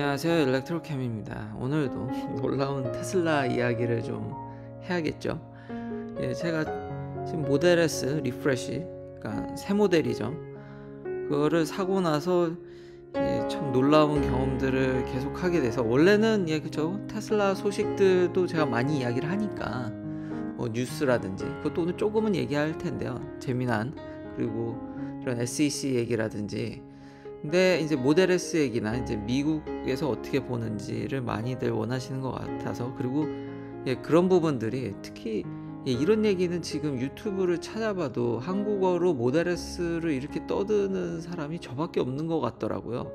안녕하세요, 일렉트로캠입니다. 오늘도 놀라운 테슬라 이야기를 좀 해야겠죠. 제가 지금 모델 S 리프레시, 그러니까 새 모델이죠. 그거를 사고 나서 참 놀라운 경험들을 계속 하게 돼서, 원래는 그죠, 테슬라 소식들도 제가 많이 이야기를 하니까 뭐 뉴스라든지 그것도 오늘 조금은 얘기할 텐데요. 재미난, 그리고 이런 SEC 얘기라든지. 근데 이제 모델 S 얘기나 이제 미국에서 어떻게 보는지를 많이들 원하시는 것 같아서, 그리고 그런 부분들이 특히 이런 얘기는 지금 유튜브를 찾아봐도 한국어로 모델 S를 이렇게 떠드는 사람이 저밖에 없는 것 같더라고요.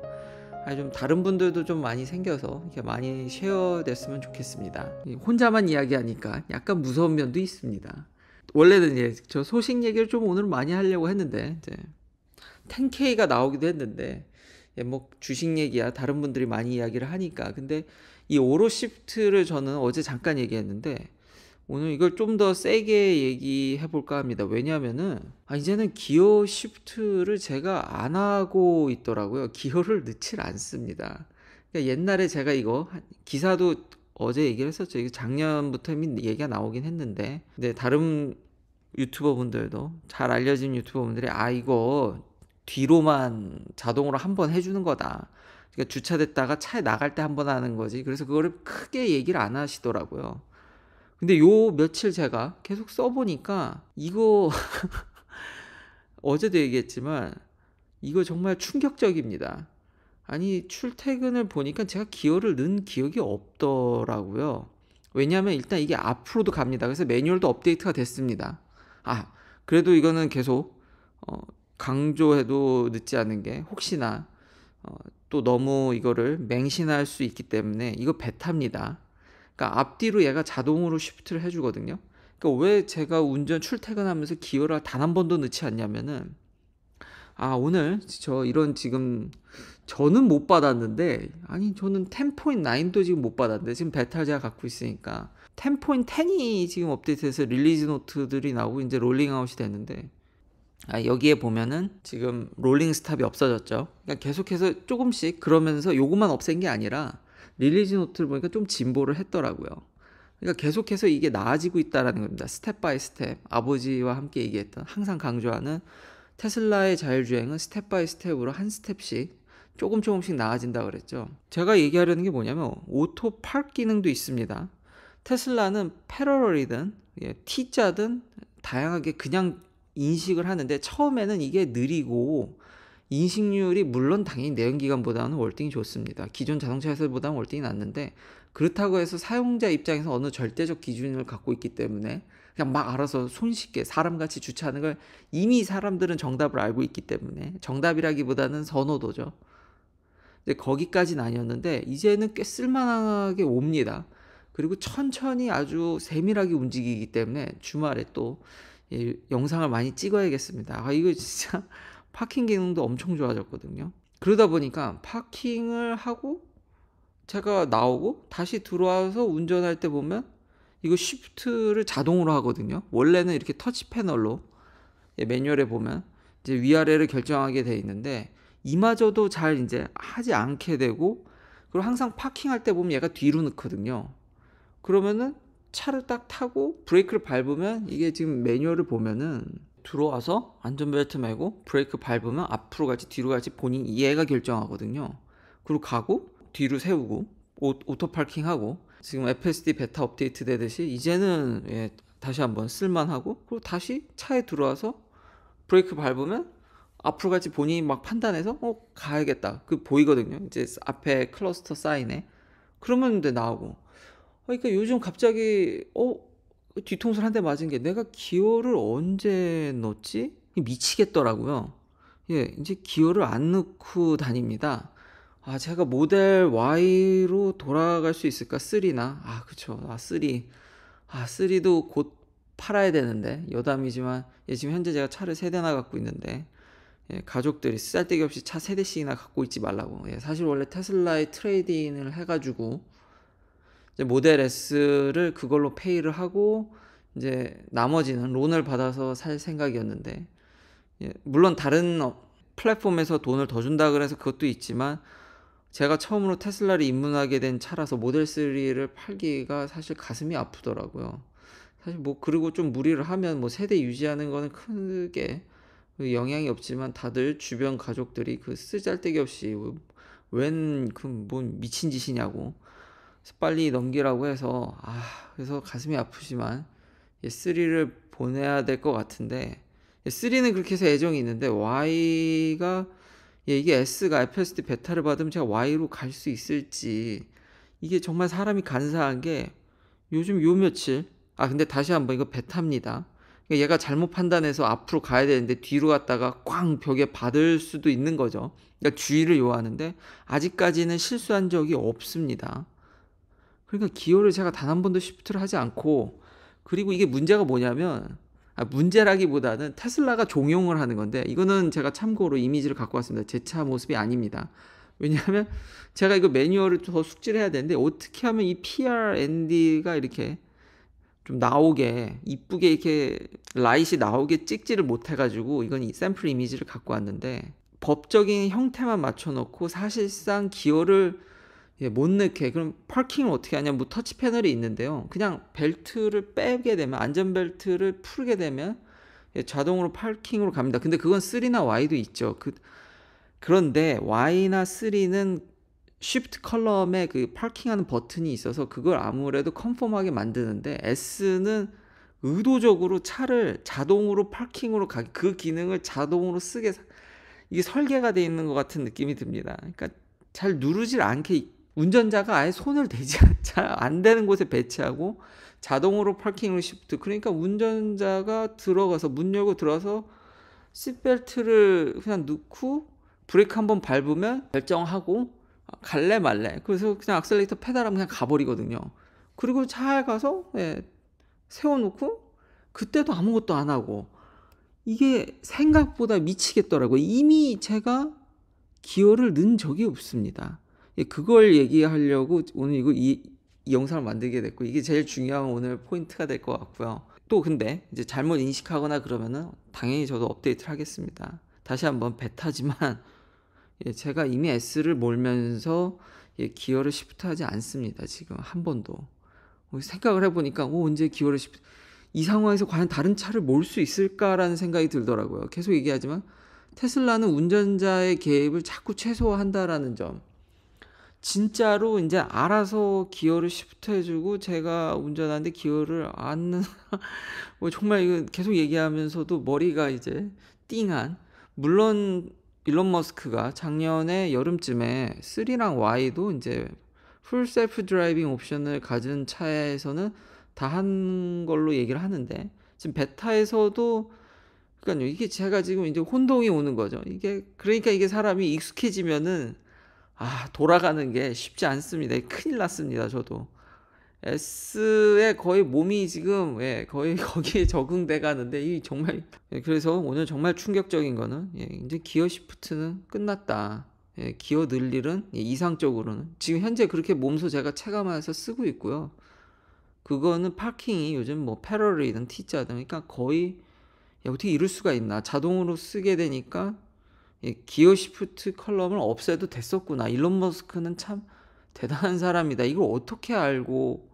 좀 다른 분들도 좀 많이 생겨서 이렇게 많이 쉐어됐으면 좋겠습니다. 혼자만 이야기하니까 약간 무서운 면도 있습니다. 원래는 저 소식 얘기를 좀 오늘 많이 하려고 했는데 이제 10K가 나오기도 했는데, 뭐 주식 얘기야 다른 분들이 많이 이야기를 하니까. 근데 이 오로 시프트를 저는 어제 잠깐 얘기했는데 오늘 이걸 좀 더 세게 얘기해 볼까 합니다. 왜냐하면은 이제는 기어 시프트를 제가 안 하고 있더라고요. 기어를 넣질 않습니다. 그러니까 옛날에 제가 이거 기사도 어제 얘기를 했었죠. 이게 작년부터 이미 얘기가 나오긴 했는데, 근데 다른 유튜버 분들도, 잘 알려진 유튜버 분들이 이거 뒤로만 자동으로 한번 해주는 거다. 그러니까 주차됐다가 차에 나갈 때 한번 하는 거지. 그래서 그거를 크게 얘기를 안 하시더라고요. 근데 요 며칠 제가 계속 써보니까 이거 어제도 얘기했지만 이거 정말 충격적입니다. 아니, 출퇴근을 보니까 제가 기어를 넣은 기억이 없더라고요. 왜냐하면 일단 이게 앞으로도 갑니다. 그래서 매뉴얼도 업데이트가 됐습니다. 그래도 이거는 계속 강조해도 늦지 않은 게, 혹시나 또 너무 이거를 맹신할 수 있기 때문에 이거 베타입니다. 그러니까 앞뒤로 얘가 자동으로 쉬프트를 해주거든요. 그러니까 왜 제가 운전 출퇴근하면서 기어를 단 한 번도 넣지 않냐면은, 오늘 저 이런 지금 저는 못 받았는데, 저는 10.9도 지금 못 받았는데, 지금 베타를 제가 갖고 있으니까 10.10이 지금 업데이트돼서 릴리즈 노트들이 나오고 이제 롤링아웃이 됐는데, 여기에 보면은 지금 롤링 스탑이 없어졌죠. 그러니까 계속해서 조금씩, 그러면서 요것만 없앤 게 아니라 릴리즈 노트를 보니까 좀 진보를 했더라고요. 그러니까 계속해서 이게 나아지고 있다라는 겁니다. 스텝 바이 스텝. 아버지와 함께 얘기했던, 항상 강조하는 테슬라의 자율주행은 스텝 바이 스텝으로 한 스텝씩 조금씩 나아진다 그랬죠. 제가 얘기하려는 게 뭐냐면, 오토 파크 기능도 있습니다. 테슬라는 패러럴이든 T자든 다양하게 그냥 인식을 하는데, 처음에는 이게 느리고 인식률이 물론 당연히 내연기관보다는 월등히 좋습니다. 기존 자동차에서보다는 월등히 낫는데, 그렇다고 해서 사용자 입장에서 어느 절대적 기준을 갖고 있기 때문에 그냥 막 알아서 손쉽게 사람같이 주차하는 걸, 이미 사람들은 정답을 알고 있기 때문에, 정답이라기보다는 선호도죠. 근데 거기까지는 아니었는데 이제는 꽤 쓸만하게 옵니다. 그리고 천천히 아주 세밀하게 움직이기 때문에 주말에 또 영상을 많이 찍어야겠습니다. 이거 진짜 파킹 기능도 엄청 좋아졌거든요. 그러다 보니까 파킹을 하고 제가 나오고 다시 들어와서 운전할 때 보면 이거 쉬프트를 자동으로 하거든요. 원래는 이렇게 터치 패널로 매뉴얼에 보면 이제 위아래를 결정하게 돼 있는데, 이마저도 잘 이제 하지 않게 되고, 그리고 항상 파킹할 때 보면 얘가 뒤로 넣거든요. 그러면은 차를 딱 타고 브레이크를 밟으면, 이게 지금 매뉴얼을 보면은 들어와서 안전벨트 매고 브레이크 밟으면 앞으로 갈지 뒤로 갈지 본인 얘가 결정하거든요. 그리고 가고 뒤로 세우고 오토 파킹하고, 지금 FSD 베타 업데이트 되듯이 이제는 다시 한번 쓸만하고, 그리고 다시 차에 들어와서 브레이크 밟으면 앞으로 갈지 본인이 막 판단해서 가야겠다 그 보이거든요. 이제 앞에 클러스터 사인에. 그러면 이제 나오고. 그러니까 요즘 갑자기 뒤통수를 한 대 맞은 게, 내가 기어를 언제 넣었지? 미치겠더라고요. 이제 기어를 안 넣고 다닙니다. 제가 모델 Y로 돌아갈 수 있을까? 3나? 그쵸. 3. 3도 곧 팔아야 되는데, 여담이지만, 지금 현재 제가 차를 3대나 갖고 있는데, 가족들이 쓰잘데기 없이 차 3대씩이나 갖고 있지 말라고. 사실 원래 테슬라에 트레이드인을 해가지고, 이제 모델 S를 그걸로 페이를 하고, 이제 나머지는 론을 받아서 살 생각이었는데, 물론 다른 플랫폼에서 돈을 더 준다 그래서 그것도 있지만, 제가 처음으로 테슬라를 입문하게 된 차라서 모델 3를 팔기가 사실 가슴이 아프더라고요. 사실 뭐 그리고 좀 무리를 하면 뭐 세대 유지하는 거는 크게 영향이 없지만 다들 주변 가족들이 그 쓰잘데기 없이 웬 그 뭐 미친 짓이냐고 빨리 넘기라고 해서 그래서 가슴이 아프지만 3를 보내야 될 것 같은데 3는 그렇게 해서 애정이 있는데 Y가 이게 S가 FSD 베타를 받으면 제가 Y로 갈 수 있을지 이게 정말 사람이 간사한 게 요즘 요 며칠 근데 다시 한번 이거 베타입니다. 그러니까 얘가 잘못 판단해서 앞으로 가야 되는데 뒤로 갔다가 꽝 벽에 받을 수도 있는 거죠. 그러니까 주의를 요하는데 아직까지는 실수한 적이 없습니다. 그러니까 기어를 제가 단 한 번도 시프트를 하지 않고 그리고 이게 문제가 뭐냐면 문제라기보다는 테슬라가 종용을 하는 건데 이거는 제가 참고로 이미지를 갖고 왔습니다. 제 차 모습이 아닙니다. 왜냐하면 제가 이거 매뉴얼을 더 숙지를 해야 되는데 어떻게 하면 이 PRND가 이렇게 좀 나오게 이쁘게 이렇게 라이트이 나오게 찍지를 못해가지고 이건 이 샘플 이미지를 갖고 왔는데 법적인 형태만 맞춰놓고 사실상 기어를 못 넣게 그럼 파킹을 어떻게 하냐 뭐 터치 패널이 있는데요. 그냥 벨트를 빼게 되면 안전벨트를 풀게 되면 자동으로 파킹으로 갑니다. 근데 그건 3나 Y도 있죠. 그런데 Y나 3는 쉬프트 컬럼에 그 파킹하는 버튼이 있어서 그걸 아무래도 컨펌하게 만드는데 S는 의도적으로 차를 자동으로 파킹으로 가게 그 기능을 자동으로 쓰게 이게 설계가 되어 있는 것 같은 느낌이 듭니다. 그러니까 잘 누르질 않게 운전자가 아예 손을 대지 잘 안 되는 곳에 배치하고 자동으로 파킹을 시프트 그러니까 운전자가 들어가서 문 열고 들어가서 시트벨트를 그냥 넣고 브레이크 한번 밟으면 결정하고 갈래 말래 그래서 그냥 악셀레이터 페달하면 그냥 가버리거든요. 그리고 차에 가서 세워놓고 그때도 아무것도 안 하고 이게 생각보다 미치겠더라고요. 이미 제가 기어를 넣은 적이 없습니다. 그걸 얘기하려고 오늘 이 영상을 만들게 됐고 이게 제일 중요한 오늘 포인트가 될 것 같고요. 또 근데 이제 잘못 인식하거나 그러면은 당연히 저도 업데이트를 하겠습니다. 다시 한번 베타지만 제가 이미 S를 몰면서 기어를 시프트하지 않습니다. 지금 한 번도. 생각을 해보니까 언제 기어를 시프트 이 상황에서 과연 다른 차를 몰 수 있을까라는 생각이 들더라고요. 계속 얘기하지만 테슬라는 운전자의 개입을 자꾸 최소화한다라는 점. 진짜로 이제 알아서 기어를 시프트 해주고 제가 운전하는데 기어를 안 정말 이거 계속 얘기하면서도 머리가 이제 띵한 물론 일론 머스크가 작년에 여름쯤에 3랑 Y도 이제 풀 셀프 드라이빙 옵션을 가진 차에서는 다 한 걸로 얘기를 하는데 지금 베타에서도 그러니까요 이게 제가 지금 이제 혼동이 오는 거죠. 이게 그러니까 이게 사람이 익숙해지면은 돌아가는 게 쉽지 않습니다. 큰일 났습니다. 저도 S에 거의 몸이 지금 거의 거기에 적응돼 가는데 이 정말 그래서 오늘 정말 충격적인 거는 이제 기어 시프트는 끝났다. 기어 늘 일은 이상적으로는 지금 현재 그렇게 몸소 제가 체감해서 쓰고 있고요. 그거는 파킹이 요즘 뭐 패러리든 T자든 그러니까 거의 어떻게 이럴 수가 있나 자동으로 쓰게 되니까 기어 시프트 컬럼을 없애도 됐었구나. 일론 머스크는 참 대단한 사람이다. 이걸 어떻게 알고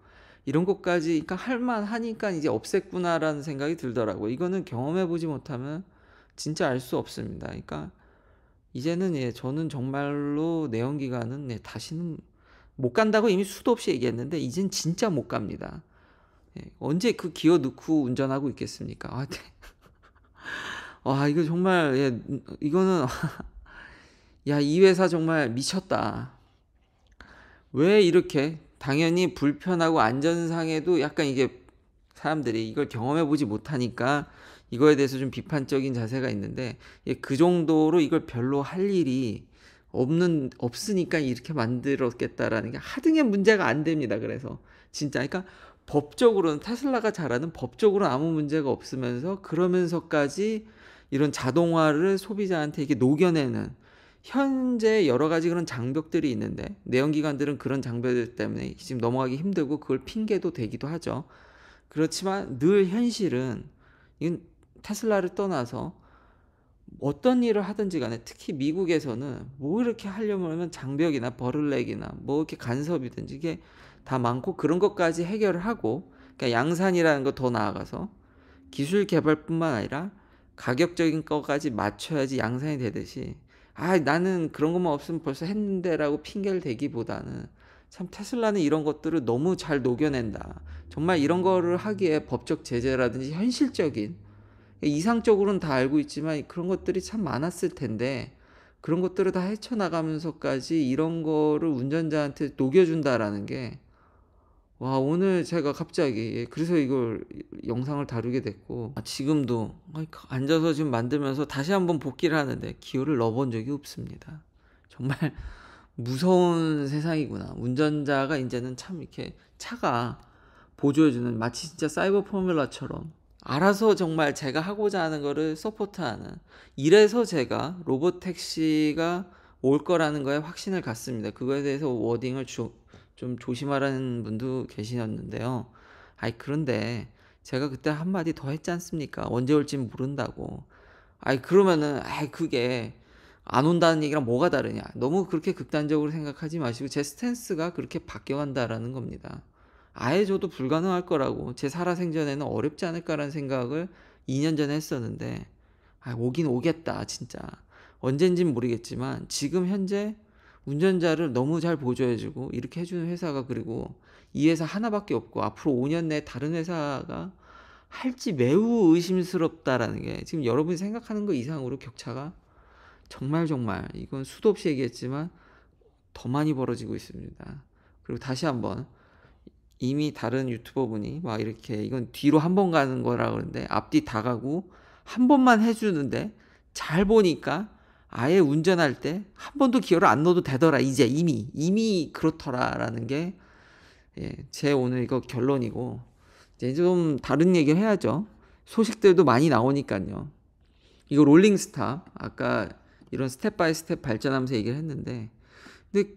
이런 것까지 그러니까 할만하니까 이제 없앴구나라는 생각이 들더라고요. 이거는 경험해보지 못하면 진짜 알 수 없습니다. 그러니까 이제는 저는 정말로 내연기관은 다시는 못 간다고 이미 수도 없이 얘기했는데 이젠 진짜 못 갑니다. 언제 그 기어 넣고 운전하고 있겠습니까? 이거 정말 이거는 야, 이 회사 정말 미쳤다. 왜 이렇게 당연히 불편하고 안전상에도 약간 이게 사람들이 이걸 경험해보지 못하니까 이거에 대해서 좀 비판적인 자세가 있는데 그 정도로 이걸 별로 할 일이 없으니까 이렇게 만들었겠다라는 게 하등의 문제가 안 됩니다. 그래서 진짜 그러니까 법적으로는 테슬라가 잘하는 법적으로 아무 문제가 없으면서 그러면서까지 이런 자동화를 소비자한테 이렇게 녹여내는 현재 여러 가지 그런 장벽들이 있는데 내연기관들은 그런 장벽들 때문에 지금 넘어가기 힘들고 그걸 핑계도 되기도 하죠. 그렇지만 늘 현실은 이건 테슬라를 떠나서 어떤 일을 하든지 간에 특히 미국에서는 뭐 이렇게 하려면 장벽이나 버를렉이나 뭐 이렇게 간섭이든지 이게 다 많고 그런 것까지 해결을 하고, 그러니까 양산이라는 거 더 나아가서 기술 개발뿐만 아니라 가격적인 것까지 맞춰야지 양산이 되듯이, 아 나는 그런 것만 없으면 벌써 했는데라고 핑계를 대기보다는 참 테슬라는 이런 것들을 너무 잘 녹여낸다. 정말 이런 거를 하기에 법적 제재라든지 현실적인, 이상적으로는 다 알고 있지만 그런 것들이 참 많았을 텐데 그런 것들을 다 헤쳐나가면서까지 이런 거를 운전자한테 녹여준다라는 게, 와 오늘 제가 갑자기 그래서 이걸 영상을 다루게 됐고, 지금도 앉아서 지금 만들면서 다시 한번 복기를 하는데 기어를 넣어본 적이 없습니다. 정말 무서운 세상이구나. 운전자가 이제는 참 이렇게 차가 보조해주는, 마치 진짜 사이버 포뮬러처럼 알아서 정말 제가 하고자 하는 거를 서포트하는, 이래서 제가 로봇 택시가 올 거라는 거에 확신을 갖습니다. 그거에 대해서 워딩을 좀 조심하라는 분도 계시었는데요. 그런데 제가 그때 한마디 더 했지 않습니까? 언제 올지 모른다고. 그러면은 그게 안 온다는 얘기랑 뭐가 다르냐. 너무 그렇게 극단적으로 생각하지 마시고 제 스탠스가 그렇게 바뀌어간다라는 겁니다. 아예 저도 불가능할 거라고, 제 살아생전에는 어렵지 않을까라는 생각을 2년 전에 했었는데, 오긴 오겠다 진짜. 언젠진 모르겠지만 지금 현재 운전자를 너무 잘 보조해주고 이렇게 해주는 회사가, 그리고 이 회사 하나밖에 없고 앞으로 5년 내에 다른 회사가 할지 매우 의심스럽다라는 게, 지금 여러분이 생각하는 거 이상으로 격차가 정말 이건 수도 없이 얘기했지만 더 많이 벌어지고 있습니다. 그리고 다시 한번, 이미 다른 유튜버 분이 막 이렇게 이건 뒤로 한 번 가는 거라 그러는데 앞뒤 다 가고 한 번만 해주는데, 잘 보니까 아예 운전할 때 한 번도 기어를 안 넣어도 되더라. 이제 이미 그렇더라라는 게, 제 오늘 이거 결론이고, 이제 좀 다른 얘기 해야죠. 소식들도 많이 나오니까요. 이거 롤링스탑, 아까 이런 스텝 바이 스텝 발전하면서 얘기를 했는데, 근데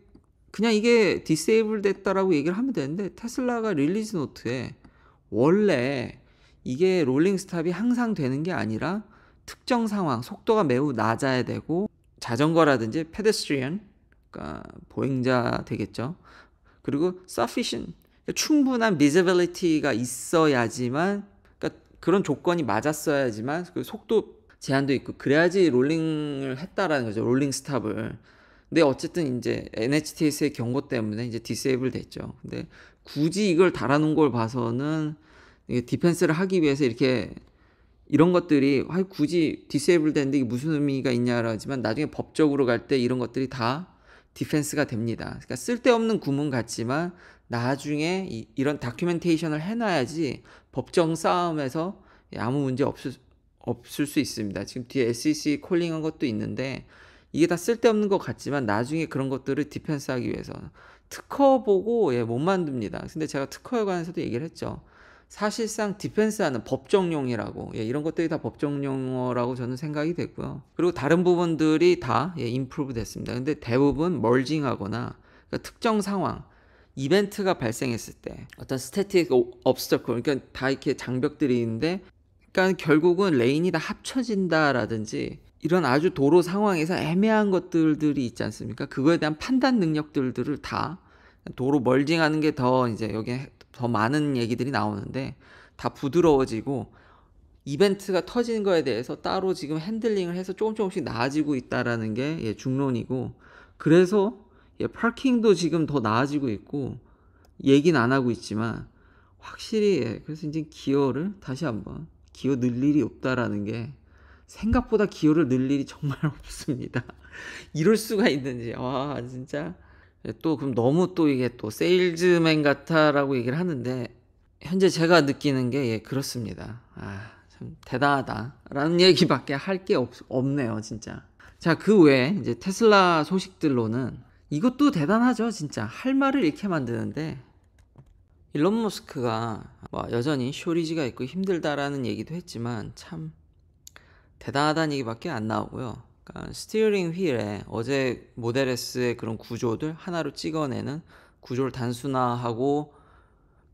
그냥 이게 디세이블 됐다라고 얘기를 하면 되는데, 테슬라가 릴리즈 노트에 원래 이게 롤링 스탑이 항상 되는 게 아니라 특정 상황, 속도가 매우 낮아야 되고, 자전거라든지 페데스트리언, 그러니까 보행자 되겠죠. 그리고 sufficient, 충분한 visibility가 있어야지만, 그러니까 그런 조건이 맞았어야지만 그 속도 제한도 있고 그래야지 롤링을 했다라는 거죠. 롤링 스탑을. 근데 어쨌든 이제 NHTS의 경고 때문에 이제 디세이블 됐죠. 근데 굳이 이걸 달아놓은 걸 봐서는 이게 디펜스를 하기 위해서 이렇게 이런 것들이 굳이 디세이블 됐는데 이게 무슨 의미가 있냐라 하지만, 나중에 법적으로 갈 때 이런 것들이 다 디펜스가 됩니다. 그러니까 쓸데없는 구문 같지만 나중에 이런 다큐멘테이션을 해놔야지 법정 싸움에서 아무 문제 없을 수 있습니다. 지금 뒤에 SEC 콜링한 것도 있는데 이게 다 쓸데없는 것 같지만 나중에 그런 것들을 디펜스하기 위해서 특허 보고 못 만듭니다. 근데 제가 특허에 관해서도 얘기를 했죠. 사실상 디펜스하는 법정용이라고, 이런 것들이 다 법정용어라고 저는 생각이 됐고요. 그리고 다른 부분들이 다 임프루브 됐습니다. 근데 대부분 멀징하거나, 그러니까 특정 상황, 이벤트가 발생했을 때 어떤 스태틱 obstacle, 그러니까 다 이렇게 장벽들이 있는데, 그러니까 결국은 레인이 다 합쳐진다라든지 이런 아주 도로 상황에서 애매한 것들이 있지 않습니까? 그거에 대한 판단 능력들을 다, 도로 멀징하는 게 더 이제 여기에 더 많은 얘기들이 나오는데 다 부드러워지고, 이벤트가 터지는 거에 대해서 따로 지금 핸들링을 해서 조금씩 나아지고 있다라는 게 중론이고, 그래서 파킹도 지금 더 나아지고 있고, 얘기는 안 하고 있지만 확실히 그래서 이제 기어를 다시 한번, 기어 늘 일이 없다라는 게, 생각보다 기어를 늘 일이 정말 없습니다. 이럴 수가 있는지, 와 진짜. 또 그럼 너무 또 이게 또 세일즈맨 같아라고 얘기를 하는데, 현재 제가 느끼는 게 그렇습니다. 참 대단하다라는 얘기밖에 할 게 없네요 진짜. 자, 그 외에 이제 테슬라 소식들로는 이것도 대단하죠 진짜. 할 말을 잃게 만드는데, 일론 머스크가 여전히 쇼리지가 있고 힘들다라는 얘기도 했지만 참 대단하다는 얘기밖에 안 나오고요. 그러니까 스티어링 휠에 어제 모델 S의 그런 구조들 하나로 찍어내는, 구조를 단순화하고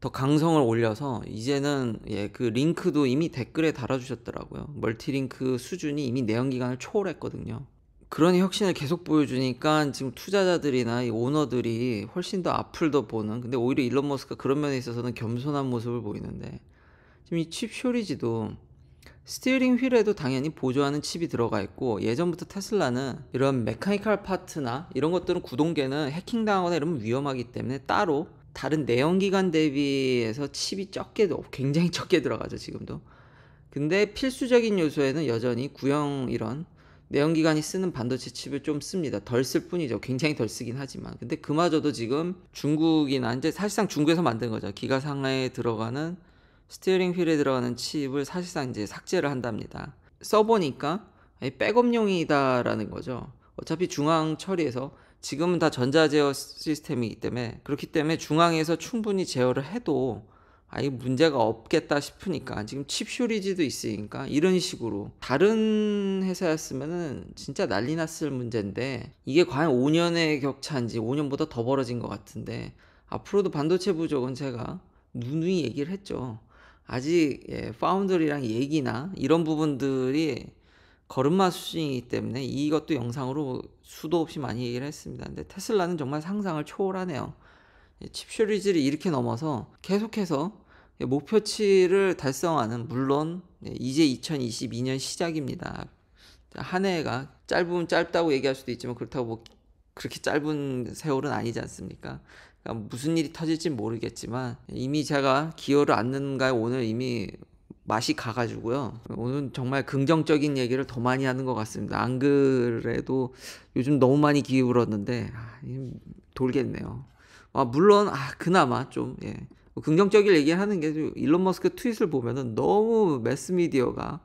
더 강성을 올려서 이제는 그 링크도 이미 댓글에 달아주셨더라고요. 멀티링크 수준이 이미 내연기관을 초월했거든요. 그런 혁신을 계속 보여주니까 지금 투자자들이나 이 오너들이 훨씬 더 앞을 더 보는, 근데 오히려 일론 머스크가 그런 면에 있어서는 겸손한 모습을 보이는데, 지금 이 칩 쇼리지도 스티어링 휠에도 당연히 보조하는 칩이 들어가 있고, 예전부터 테슬라는 이런 메카니컬 파트나 이런 것들은 구동계는 해킹당하거나 이러면 위험하기 때문에 따로 다른 내연기관 대비해서 칩이 굉장히 적게 들어가죠 지금도. 근데 필수적인 요소에는 여전히 구형 이런 내연기관이 쓰는 반도체 칩을 좀 씁니다. 덜 쓸 뿐이죠. 굉장히 덜 쓰긴 하지만. 근데 그마저도 지금 중국이나 이제 사실상 중국에서 만든 거죠. 기가 상하에 들어가는 스티어링 휠에 들어가는 칩을 사실상 이제 삭제를 한답니다. 써보니까 백업용이다라는 거죠. 어차피 중앙 처리해서 지금은 다 전자 제어 시스템이기 때문에, 그렇기 때문에 중앙에서 충분히 제어를 해도 아예 문제가 없겠다 싶으니까 지금 칩 쇼리지도 있으니까 이런 식으로, 다른 회사였으면은 진짜 난리 났을 문제인데 이게 과연 5년의 격차인지 5년보다 더 벌어진 것 같은데, 앞으로도 반도체 부족은 제가 누누이 얘기를 했죠. 아직 파운드리랑 얘기나 이런 부분들이 걸음마 수준이기 때문에 이것도 영상으로 수도 없이 많이 얘기를 했습니다. 근데 테슬라는 정말 상상을 초월하네요. 칩 쇼리지를 이렇게 넘어서 계속해서 목표치를 달성하는, 물론 이제 2022년 시작입니다. 한 해가 짧으면 짧다고 얘기할 수도 있지만 그렇다고 뭐 그렇게 짧은 세월은 아니지 않습니까? 그러니까 무슨 일이 터질지 모르겠지만 이미 제가 기여를 않는가에 오늘 이미 맛이 가가지고요. 오늘 정말 긍정적인 얘기를 더 많이 하는 것 같습니다. 안 그래도 요즘 너무 많이 기울었는데 돌겠네요. 물론 그나마 좀 긍정적인 얘기를 하는 게, 일론 머스크 트윗을 보면은 너무 매스미디어가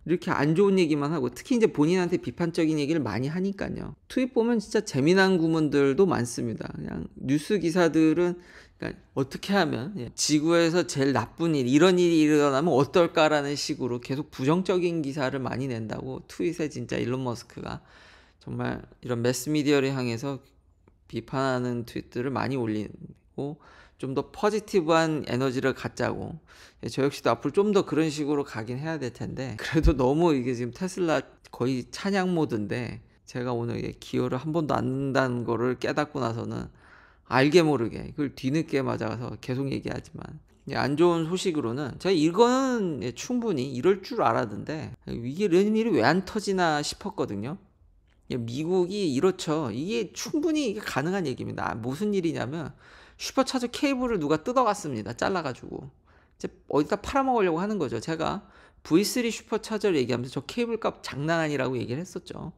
이렇게 안 좋은 얘기만 하고, 특히 이제 본인한테 비판적인 얘기를 많이 하니까요. 트윗 보면 진짜 재미난 구문들도 많습니다. 그냥 뉴스 기사들은 그러니까 어떻게 하면 지구에서 제일 나쁜 일, 이런 일이 일어나면 어떨까라는 식으로 계속 부정적인 기사를 많이 낸다고, 트윗에 진짜 일론 머스크가 정말 이런 매스미디어를 향해서 비판하는 트윗들을 많이 올리고 좀 더 포지티브한 에너지를 갖자고, 저 역시도 앞으로 좀 더 그런 식으로 가긴 해야 될 텐데, 그래도 너무 이게 지금 테슬라 거의 찬양 모드인데, 제가 오늘 기여를 한 번도 안 한다는 거를 깨닫고 나서는 알게 모르게 그걸 뒤늦게 맞아서 계속 얘기하지만, 안 좋은 소식으로는 제가 이거는 충분히 이럴 줄 알았는데 이게 이런 일이 왜 안 터지나 싶었거든요. 미국이 이렇죠. 이게 충분히 이게 가능한 얘기입니다. 무슨 일이냐면 슈퍼차저 케이블을 누가 뜯어갔습니다. 잘라가지고 이제 어디다 팔아먹으려고 하는 거죠. 제가 V3 슈퍼차저를 얘기하면서 저 케이블 값 장난 아니라고 얘기를 했었죠.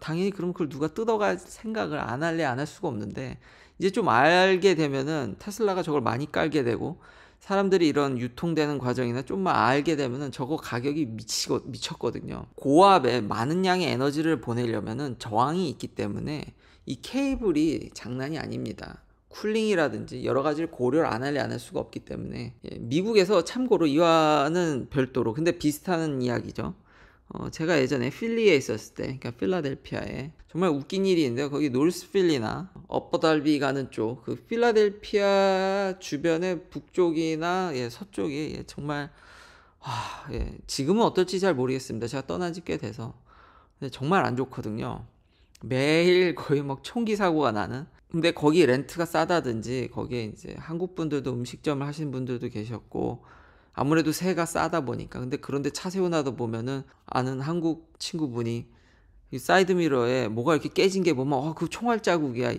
당연히 그럼 그걸 누가 뜯어갈 생각을 안 할래 안 할 수가 없는데, 이제 좀 알게 되면은 테슬라가 저걸 많이 깔게 되고, 사람들이 이런 유통되는 과정이나 좀만 알게 되면은 저거 가격이 미쳤거든요. 고압에 많은 양의 에너지를 보내려면은 저항이 있기 때문에 이 케이블이 장난이 아닙니다. 쿨링이라든지 여러 가지를 고려를 안 할 수가 없기 때문에, 미국에서 참고로 이와는 별도로 근데 비슷한 이야기죠. 제가 예전에 필리에 있었을 때, 그러니까 필라델피아에 정말 웃긴 일이 있는데요. 거기 노스필리나 업버달비 가는 쪽, 그 필라델피아 주변의 북쪽이나 서쪽이 정말 지금은 어떨지 잘 모르겠습니다. 제가 떠난 지 꽤 돼서. 근데 정말 안 좋거든요. 매일 거의 막 총기 사고가 나는. 근데 거기 렌트가 싸다든지, 거기에 이제 한국 분들도 음식점을 하신 분들도 계셨고, 아무래도 새가 싸다 보니까. 근데 그런데 차 세워놔다 보면은 아는 한국 친구분이 이 사이드미러에 뭐가 이렇게 깨진 게 보면 그 총알 자국이야.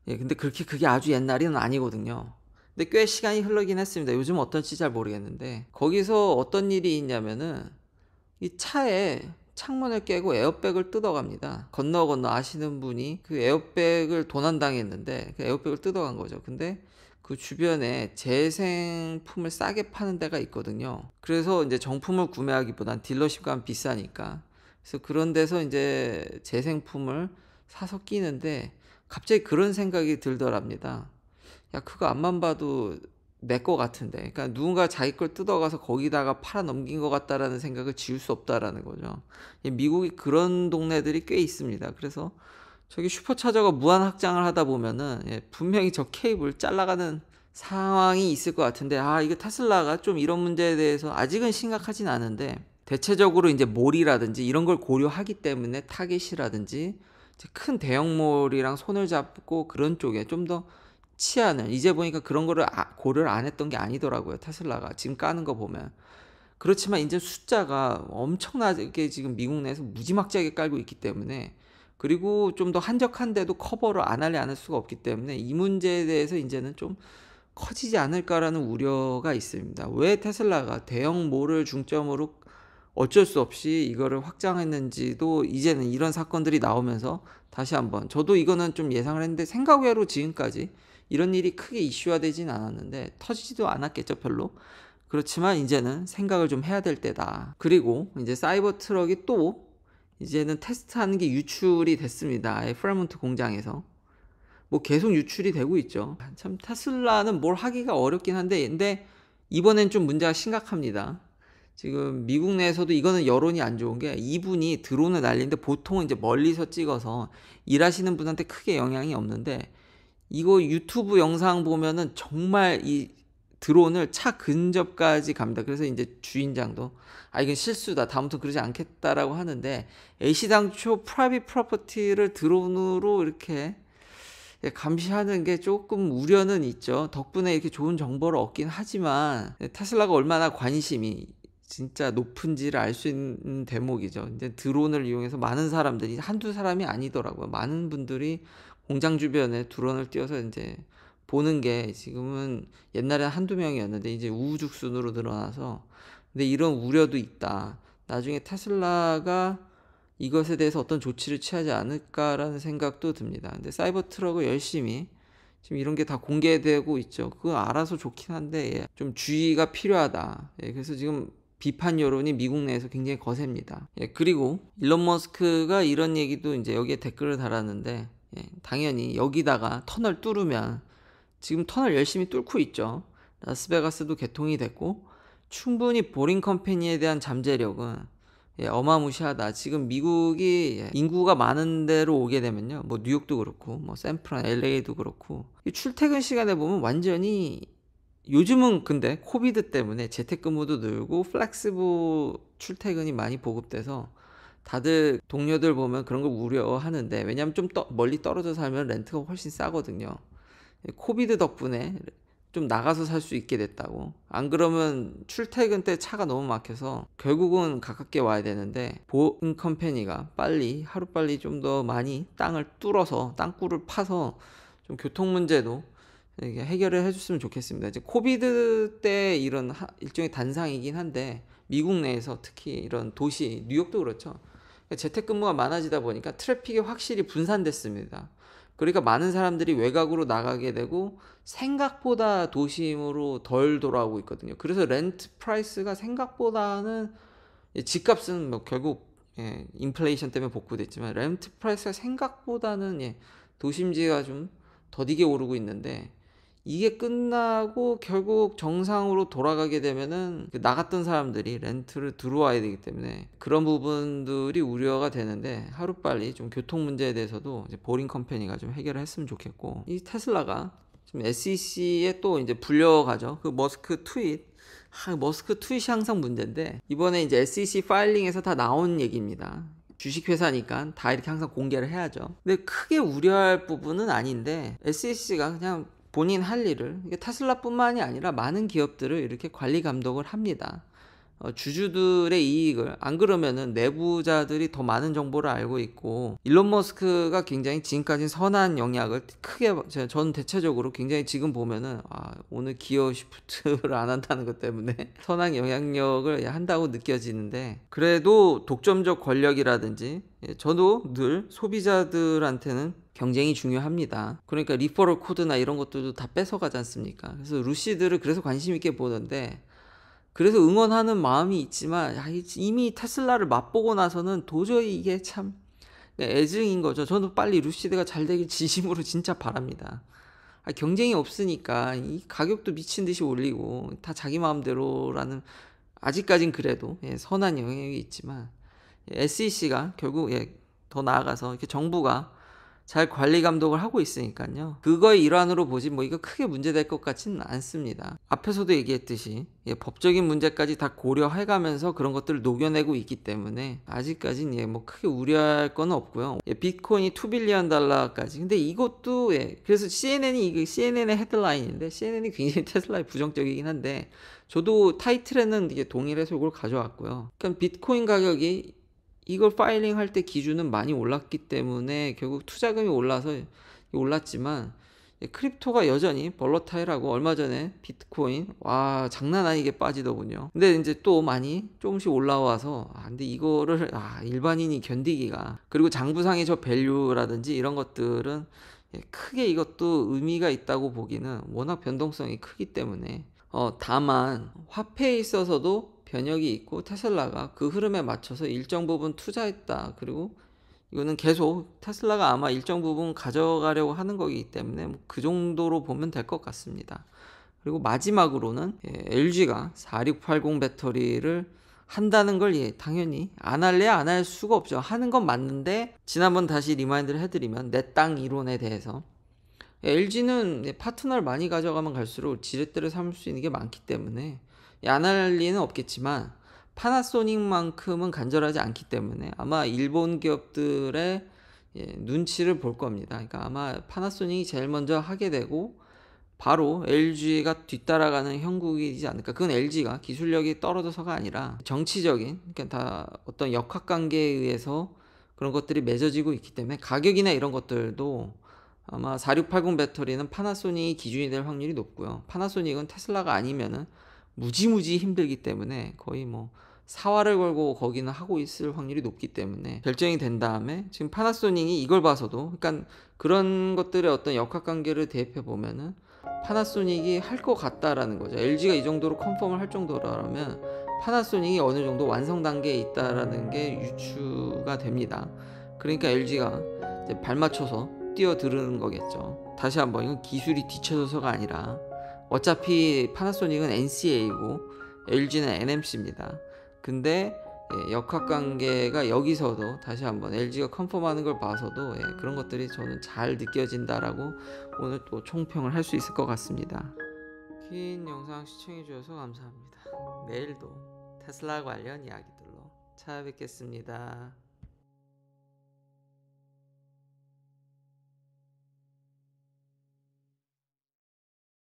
근데 그게 아주 옛날에는 아니거든요. 근데 꽤 시간이 흐르긴 했습니다. 요즘 어떨지 잘 모르겠는데, 거기서 어떤 일이 있냐면은 이 차에 창문을 깨고 에어백을 뜯어갑니다. 건너 아시는 분이 그 에어백을 도난당했는데 그 에어백을 뜯어간 거죠. 근데 그 주변에 재생품을 싸게 파는 데가 있거든요. 그래서 이제 정품을 구매하기보단 딜러십 가면 비싸니까, 그래서 그런 데서 이제 재생품을 사서 끼는데 갑자기 그런 생각이 들더랍니다. 그거 앞만 봐도 내 거 같은데, 그러니까 누군가 자기 걸 뜯어가서 거기다가 팔아 넘긴 것 같다라는 생각을 지울 수 없다라는 거죠. 미국이 그런 동네들이 꽤 있습니다. 그래서 저기 슈퍼차저가 무한 확장을 하다 보면은 분명히 저 케이블 잘라가는 상황이 있을 것 같은데, 이거 테슬라가 좀 이런 문제에 대해서 아직은 심각하진 않은데, 대체적으로 이제 몰이라든지 이런 걸 고려하기 때문에 타겟이라든지 이제 큰 대형몰이랑 손을 잡고 그런 쪽에 좀 더 치안을, 이제 보니까 그런 거를 고려를 안 했던 게 아니더라고요, 테슬라가 지금 까는 거 보면. 그렇지만 이제 숫자가 엄청나게 지금 미국 내에서 무지막지하게 깔고 있기 때문에, 그리고 좀 더 한적한데도 커버를 안 하려 안 할 수가 없기 때문에 이 문제에 대해서 이제는 좀 커지지 않을까라는 우려가 있습니다. 왜 테슬라가 대형몰을 중점으로 어쩔 수 없이 이거를 확장했는지도 이제는 이런 사건들이 나오면서 다시 한번, 저도 이거는 좀 예상을 했는데 생각 외로 지금까지 이런 일이 크게 이슈화되진 않았는데, 터지지도 않았겠죠 별로. 그렇지만 이제는 생각을 좀 해야 될 때다. 그리고 이제 사이버 트럭이 또 이제는 테스트하는 게 유출이 됐습니다. 프라몬트 공장에서 뭐 계속 유출이 되고 있죠. 참 테슬라는 뭘 하기가 어렵긴 한데, 근데 이번엔 좀 문제가 심각합니다. 지금 미국 내에서도 이거는 여론이 안 좋은 게, 이분이 드론을 날리는데 보통은 이제 멀리서 찍어서 일하시는 분한테 크게 영향이 없는데, 이거 유튜브 영상 보면은 정말 이 드론을 차 근접까지 갑니다. 그래서 이제 주인장도 이건 실수다, 다음부터 그러지 않겠다라고 하는데, 애시당초 프라이빗 프로퍼티를 드론으로 이렇게 감시하는 게 조금 우려는 있죠. 덕분에 이렇게 좋은 정보를 얻긴 하지만 테슬라가 얼마나 관심이 진짜 높은지를 알 수 있는 대목이죠. 이제 드론을 이용해서 많은 사람들이, 한두 사람이 아니더라고요. 많은 분들이 공장 주변에 드론을 띄워서 이제 보는 게, 지금은 옛날에 한두 명이었는데 이제 우후죽순으로 늘어나서, 근데 이런 우려도 있다. 나중에 테슬라가 이것에 대해서 어떤 조치를 취하지 않을까라는 생각도 듭니다. 근데 사이버 트럭을 열심히 지금 이런 게 다 공개되고 있죠. 그거 알아서 좋긴 한데 좀 주의가 필요하다. 그래서 지금 비판 여론이 미국 내에서 굉장히 거셉니다. 그리고 일론 머스크가 이런 얘기도 이제 여기에 댓글을 달았는데, 당연히 여기다가 터널 뚫으면, 지금 터널 열심히 뚫고 있죠. 라스베가스도 개통이 됐고, 충분히 보링 컴퍼니에 대한 잠재력은 어마무시하다. 지금 미국이 인구가 많은 데로 오게 되면요, 뭐 뉴욕도 그렇고 뭐 샌프란, LA도 그렇고, 이 출퇴근 시간에 보면 완전히, 요즘은 근데 코비드 때문에 재택근무도 늘고 플렉시블 출퇴근이 많이 보급돼서 다들 동료들 보면 그런 걸 우려하는데, 왜냐면 좀 멀리 떨어져 살면 렌트가 훨씬 싸거든요. 코비드 덕분에 좀 나가서 살 수 있게 됐다고. 안 그러면 출퇴근 때 차가 너무 막혀서 결국은 가깝게 와야 되는데, 보험 컴퍼니가 하루빨리 좀 더 많이 땅을 뚫어서, 땅굴을 파서 좀 교통 문제도 해결을 해줬으면 좋겠습니다. 이제 코비드 때 이런 일종의 단상이긴 한데, 미국 내에서 특히 이런 도시, 뉴욕도 그렇죠. 재택근무가 많아지다 보니까 트래픽이 확실히 분산됐습니다. 그러니까 많은 사람들이 외곽으로 나가게 되고 생각보다 도심으로 덜 돌아오고 있거든요. 그래서 렌트 프라이스가 생각보다는, 집값은 뭐 결국 인플레이션 때문에 복구됐지만 렌트 프라이스가 생각보다는 도심지가 좀 더디게 오르고 있는데, 이게 끝나고 결국 정상으로 돌아가게 되면은 나갔던 사람들이 렌트를 들어와야 되기 때문에 그런 부분들이 우려가 되는데, 하루빨리 좀 교통 문제에 대해서도 이제 보링 컴퍼니가 좀 해결을 했으면 좋겠고, 이 테슬라가 지금 SEC에 또 이제 불려가죠. 그 머스크 트윗, 머스크 트윗이 항상 문제인데, 이번에 이제 SEC 파일링에서 다 나온 얘기입니다. 주식회사니까 다 이렇게 항상 공개를 해야죠. 근데 크게 우려할 부분은 아닌데, SEC가 그냥 본인 할 일을, 이게 테슬라뿐만이 아니라 많은 기업들을 이렇게 관리 감독을 합니다. 주주들의 이익을, 안 그러면은 내부자들이 더 많은 정보를 알고 있고, 일론 머스크가 굉장히 지금까지 선한 영향을 크게, 전 대체적으로 굉장히 지금 보면은 오늘 기어 시프트를 안 한다는 것 때문에 선한 영향력을 한다고 느껴지는데, 그래도 독점적 권력이라든지, 저도 늘 소비자들한테는 경쟁이 중요합니다. 그러니까 리퍼럴 코드나 이런 것들도 다 뺏어가지 않습니까? 그래서 루시드를 그래서 관심 있게 보는데, 그래서 응원하는 마음이 있지만 이미 테슬라를 맛보고 나서는 도저히 이게 참 애증인 거죠. 저도 빨리 루시드가 잘 되길 진심으로 진짜 바랍니다. 경쟁이 없으니까 이 가격도 미친 듯이 올리고 다 자기 마음대로라는, 아직까진 그래도 선한 영향이 있지만, SEC가 결국 더 나아가서 이렇게 정부가 잘 관리 감독을 하고 있으니까요. 그거의 일환으로 보지 뭐 이거 크게 문제될 것 같지는 않습니다. 앞에서도 얘기했듯이 법적인 문제까지 다 고려해가면서 그런 것들을 녹여내고 있기 때문에 아직까지는 뭐 크게 우려할 건 없고요. 비트코인이 2 빌리언 달러까지. 근데 이것도 그래서 CNN의 헤드라인인데 CNN이 굉장히 테슬라에 부정적이긴 한데 저도 타이틀에는 이게 동일해서 이걸 가져왔고요. 그러니까 비트코인 가격이 이걸 파일링 할 때 기준은 많이 올랐기 때문에 결국 투자금이 올랐지만 크립토가 여전히 벌러타일하고 얼마 전에 비트코인 와 장난 아니게 빠지더군요. 근데 이제 또 많이 조금씩 올라와서 근데 이거를 일반인이 견디기가 그리고 장부상의 저 밸류라든지 이런 것들은 크게 이것도 의미가 있다고 보기는 워낙 변동성이 크기 때문에 다만 화폐에 있어서도 변혁이 있고 테슬라가 그 흐름에 맞춰서 일정 부분 투자했다. 그리고 이거는 계속 테슬라가 아마 일정 부분 가져가려고 하는 거기 때문에 뭐그 정도로 보면 될 것 같습니다. 그리고 마지막으로는 LG가 4680 배터리를 한다는 걸 당연히 안 할래야 안 할 수가 없죠. 하는 건 맞는데 지난번 다시 리마인드를 해드리면 내 땅 이론에 대해서 LG는 파트너를 많이 가져가면 갈수록 지렛대를 삼을 수 있는 게 많기 때문에 안 할 리는 없겠지만 파나소닉만큼은 간절하지 않기 때문에 아마 일본 기업들의 눈치를 볼 겁니다. 그러니까 아마 파나소닉이 제일 먼저 하게 되고 바로 LG가 뒤따라가는 형국이지 않을까. 그건 LG가 기술력이 떨어져서가 아니라 정치적인 그러니까 다 어떤 역학관계에 의해서 그런 것들이 맺어지고 있기 때문에 가격이나 이런 것들도 아마 4680 배터리는 파나소닉이 기준이 될 확률이 높고요. 파나소닉은 테슬라가 아니면은 무지무지 힘들기 때문에 거의 뭐 사활을 걸고 거기는 하고 있을 확률이 높기 때문에 결정이 된 다음에 지금 파나소닉이 이걸 봐서도 그러니까 그런 것들의 어떤 역학관계를 대입해 보면은 파나소닉이 할 것 같다라는 거죠. LG가 이 정도로 컨펌을 할 정도라면 파나소닉이 어느 정도 완성 단계에 있다라는 게 유추가 됩니다. 그러니까 LG가 이제 발 맞춰서 뛰어드는 거겠죠. 다시 한번 이건 기술이 뒤쳐져서가 아니라 어차피 파나소닉은 NCA고 LG는 NMC입니다. 근데 역학관계가 여기서도 다시 한번 LG가 컨펌하는 걸 봐서도 그런 것들이 저는 잘 느껴진다라고 오늘 또 총평을 할 수 있을 것 같습니다. 긴 영상 시청해 주셔서 감사합니다. 내일도 테슬라 관련 이야기들로 찾아뵙겠습니다.